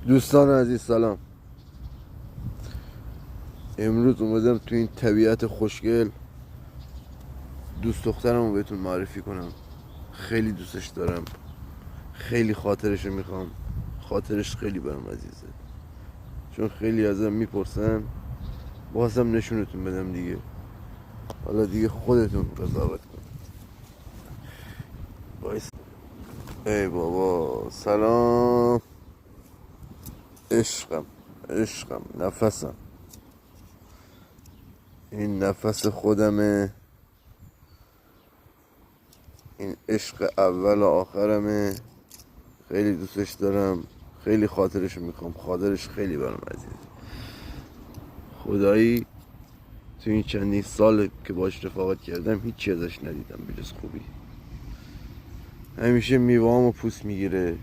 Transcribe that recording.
دوستان عزیز سلام. امروز اومدم تو این طبیعت خوشگل دوست دخترم رو بهتون معرفی کنم. خیلی دوستش دارم، خیلی خاطرش رو میخوام. خاطرش خیلی برام عزیزه، چون خیلی ازم میپرسن. بازم نشونتون بدم دیگه. حالا دیگه خودتون قضاوت کن. بایست. ای بابا سلام. عشقم، عشقم، نفسم، این نفس خودمه، این عشق اول و آخرمه. خیلی دوستش دارم، خیلی خاطرش میخوام. خاطرش خیلی برام عزیز. خدایی تو این چندین سال که باش رفاقت کردم هیچی ازش ندیدم بجز خوبی. همیشه میوه‌امو پوست میگیره،